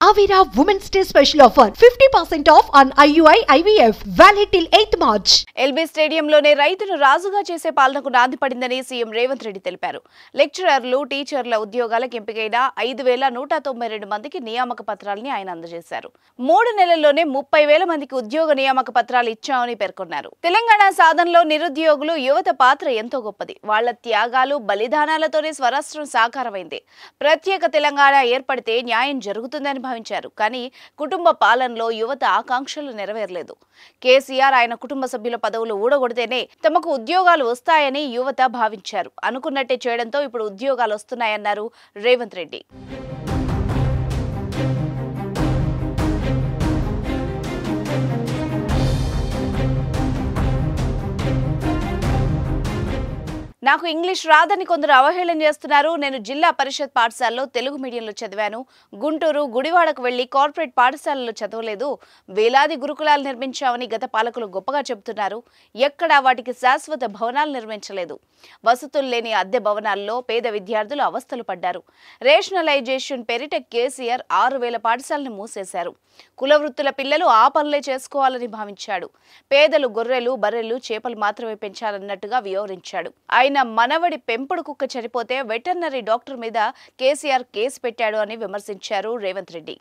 Avira Women's Day special offer 50% off on IUI IVF valid till 8th March. LB స్టేడియంలోనే రైతును రాజుగా చేసే పాలనకు నాంది పడిందని సీఎం రేవంత్ రెడ్డి తెలిపారు. లెక్చరర్లు, టీచర్ల ఉద్యోగాలకు ఎంపికైన 5192 మందికి నియామక పత్రాలని ఆయన అందజేశారు. 3 నెలల్లోనే 30,000 మందికి ఉద్యోగ నియామక పత్రాలు ఇచ్చామని పేర్కొన్నారు. తెలంగాణ సాధనలో నిరుద్యోగులు, యువత పాత్ర ఎంతో గొప్పది. వాళ్ల త్యాగాలు, బలిదానాలతోనే స్వరాష్ట్రం సాకారమైంది. ప్రత్యేక తెలంగాణ ఏర్పడితే న్యాయం జరుగుతుందని భావించారు. కానీ కుటుంబ పాలనలో యువత ఆకాంక్షలు నెరవేరలేదు. కేసీఆర్ ఆయన కుటుంబ సభ్యుల పదవులు ఊడగొడితేనే తమకు ఉద్యోగాలు వస్తాయని యువత భావించారు. అనుకున్నట్టే చేయడంతో ఇప్పుడు ఉద్యోగాలు వస్తున్నాయన్నారు రేవంత్ రెడ్డి. నాకు ఇంగ్లీష్ రాదని కొందరు అవహేళన చేస్తున్నారు. నేను జిల్లా పరిషత్ పాఠశాలలో తెలుగు మీడియంలో చదివాను. గుంటూరు, గుడివాడకు వెళ్లి కార్పొరేట్ పాఠశాలలో చదవలేదు. వేలాది గురుకులాలు నిర్మించామని గత పాలకులు గొప్పగా చెబుతున్నారు. ఎక్కడా వాటికి శాశ్వత భవనాలు నిర్మించలేదు. వసతులు లేని అద్దె భవనాల్లో పేద విద్యార్థులు అవస్థలు పడ్డారు. రేషనలైజేషన్ పేరిట కేసీఆర్ 6,000 పాఠశాలను మూసేశారు. కుల వృత్తుల పిల్లలు ఆ పనులే చేసుకోవాలని భావించాడు. పేదలు గొర్రెలు, బర్రెలు, చేపలు మాత్రమే పెంచాలన్నట్టుగా వివరించాడు. ఆయన మనవడి పెంపుడు కుక్క చనిపోతే వెటర్నరీ డాక్టర్ మీద కేసీఆర్ కేసు పెట్టాడు అని విమర్శించారు రేవంత్ రెడ్డి.